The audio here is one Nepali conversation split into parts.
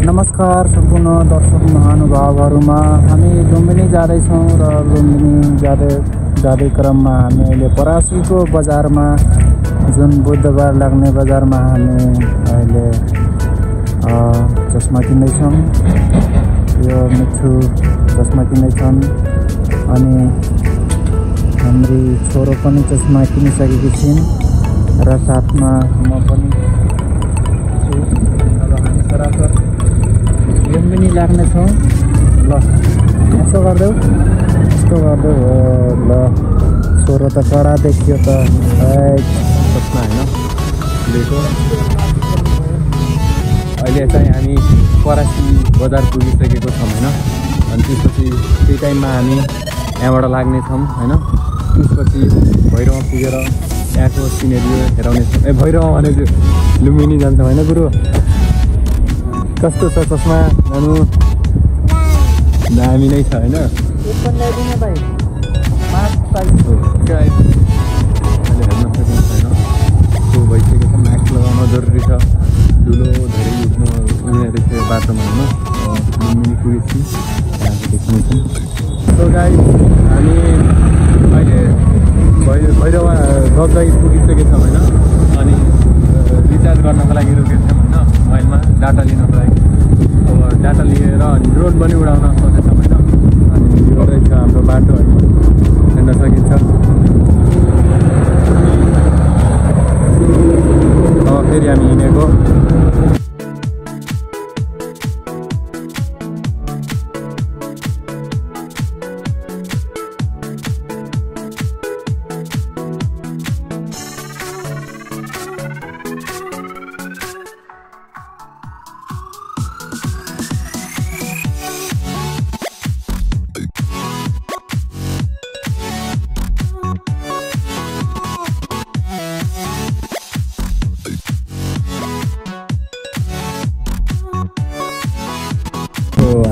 नमस्कार सम्पूर्ण दर्शक महानुभावहरूमा हामी लुम्बिनी जाँदैछौँ र लुम्बिनी जाँदै क्रममा हामी अहिले परासीको बजारमा जुन बुधबार लाग्ने बजारमा हामी अहिले चस्मा किन्दैछौँ। यो मिठो चस्मा किन्दैछन् अनि हाम्री छोरो पनि चस्मा किनिसकेकी छिन् र साथमा म पनि छु। अब हामी सरासर लुम्बिनी लाग्नेछौँ। ल यस्तो गरिदेऊ ल छोरो त कडा देखियो त चस्मा होइन लिएको। अहिले चाहिँ हामी परासी बजार पुगिसकेको छौँ होइन। अनि त्यसपछि त्यही टाइममा हामी यहाँबाट लाग्नेछौँ होइन। त्यसपछि भैरवमा पुगेर यहाँको सिनेरी हेराउनेछौँ। भैरव भने लुम्बिनी जान्छौँ होइन गुरु। कस्तो छ चस्मा जानु? दामी नै छ होइन। अहिले हेर्न सकिन्छ होइन। त्यो भइसकेको छ। मास्क लगाउन जरुरी छ। ठुलो धेरै उड्ने रहेछ बाटोमा होइन। लुम्बिनी पुगेपछि यहाँको देख्नेछौँ। सो गाइस हामी अहिले भैरवा गजगाई पुगिसकेको छौँ होइन। अनि रिचार्ज गर्नको लागि रोकेको छौँ होइन। मोबाइलमा डाटा लिनको लागि। अब डाटा लिएर अनि ड्रोन पनि उडाउन सोचेछौँ होइन। अनि यो रहेछ हाम्रो बाटो होइन, हेर्न सकिन्छ। अब फेरि हामी हिँडेको।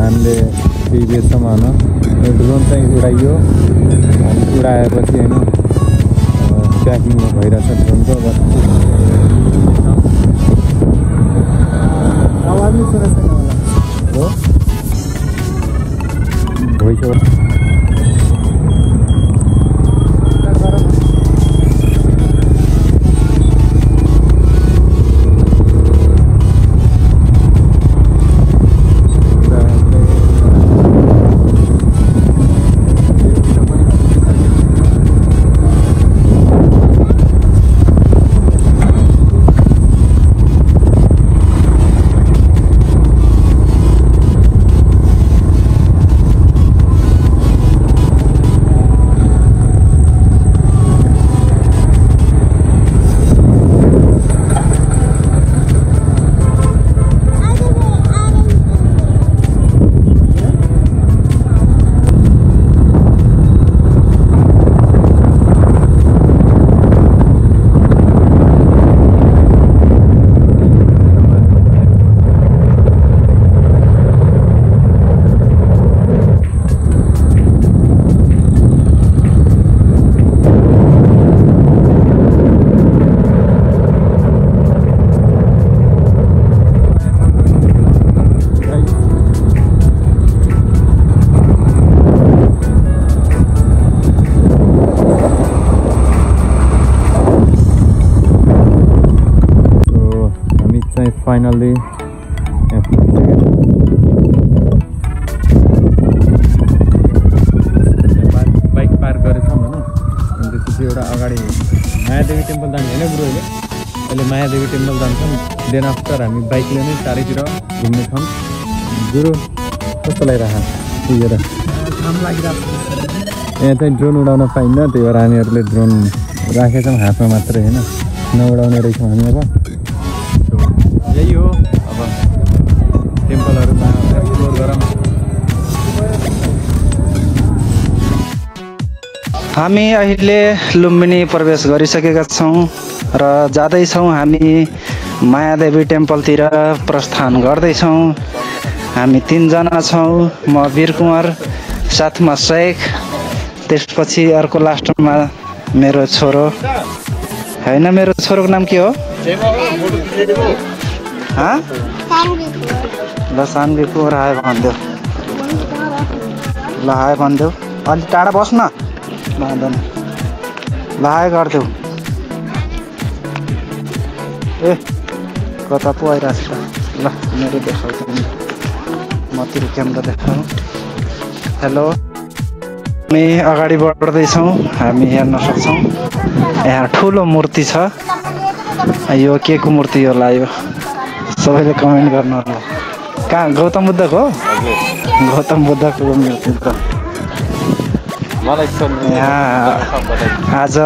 हामीले केही बेरसम्म होइन ड्रोन चाहिँ उडाइयो। अनि उडाएपछि होइन ट्र्याकिङ भइरहेछ ड्रोनको। आवाज नै सुनेको छैन मलाई हो भोइस फाइनल्ली बाइक पार्क गरेछौँ होइन। अनि त्यसपछि एउटा अगाडि मायादेवी टेम्पल जाने होइन गुरु। अहिले मायादेवी टेम्पल जान्छौँ। देन आफ्टर हामी बाइकले नै चारैतिर घुम्नेछौँ। गुरु कस्तो लागिरहेको पुगेर? यहाँ चाहिँ ड्रोन उडाउन पाइन्न, त्यही भएर हामीहरूले ड्रोन राखेछौँ हातमा मात्रै होइन, नउडाउने रहेछौँ हामी। अब यही हो, अब टेम्पलहरूमा एक्सप्लोर गरौँ। हामी अहिले लुम्बिनी प्रवेश गरिसकेका छौँ र जाँदैछौँ हामी मायादेवी टेम्पलतिर प्रस्थान गर्दैछौँ। हामी 3 जना छौँ। म वीरकुमार, साथमा शेख, त्यसपछि अर्को लास्टमा मेरो छोरो होइन। मेरो छोरोको नाम के हो? हाँ ल सानबिपुर हाय भनिदेऊ ल हाय भनिदेऊ अलि टाढा बस्न भन्दैन ल हाय गरिदेऊ ए कता पो आइरहेको छ ल मेरो देखाउँछ म तिर क्यामेरा देखाउँ हेलो हामी अगाडि बढ्दैछौँ हामी हेर्न सक्छौँ यहाँ ठुलो मूर्ति छ यो के को मूर्ति होला यो सबैले कमेन्ट गर्नु होला कहाँ गौतम बुद्धको गौतम बुद्धको मूर्ति त यहाँ आज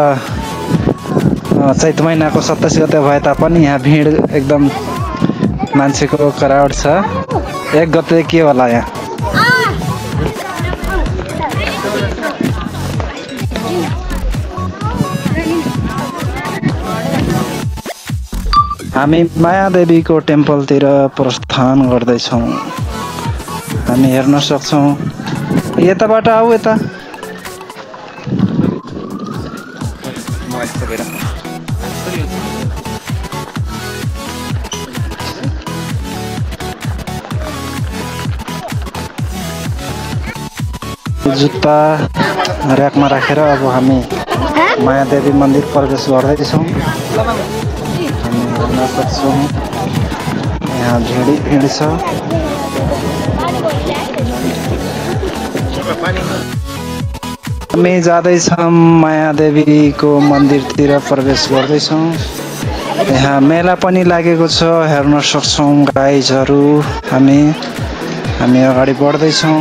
चैत महिनाको 27 गते भए तापनि यहाँ भिड एकदम मान्छेको क्राउड छ 1 गते के होला यहाँ हामी मायादेवीको टेम्पलतिर प्रस्थान गर्दैछौँ हामी हेर्न सक्छौँ यताबाट आऊ यता जुत्ता र्याकमा राखेर अब हामी मायादेवी मन्दिर प्रवेश गर्दैछौँ हामी हेर्न सक्छौँ यहाँ भिड छ हामी जाँदैछौँ मायादेवीको मन्दिरतिर प्रवेश गर्दैछौँ यहाँ मेला पनि लागेको छ हेर्न सक्छौँ गाइजहरू हामी अगाडि बढ्दैछौँ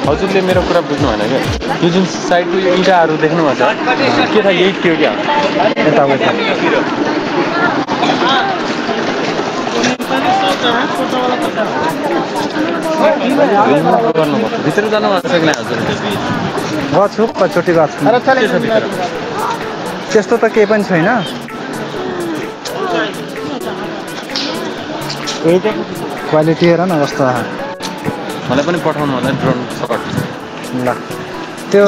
हजुरले मेरो कुरा बुझ्नु भएन क्या यो जुन साइडको इँटाहरू देख्नुभएको छ के था यही थियो क्या यता उता भित्र जानु भएको छ कि नै हजुर गएको छु कतिचोटि गएको छु त्यस्तो त केही पनि छैन क्वालिटी हेर न कस्तो मलाई पनि पठाउनु होला ड्रोन सर्ट ल त्यो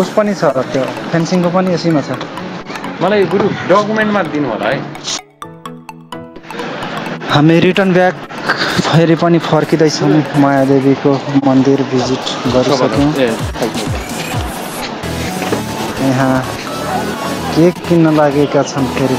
उस पनि छ त्यो फेन्सिङको पनि यसैमा छ मलाई गुरु डकुमेन्टमा दिनु होला है हामी रिटर्न ब्याक फेरि पनि फर्किँदैछौँ मायादेवीको मन्दिर भिजिट गरिसक्यौँ यहाँ केक किन्न लागेका छन् फेरि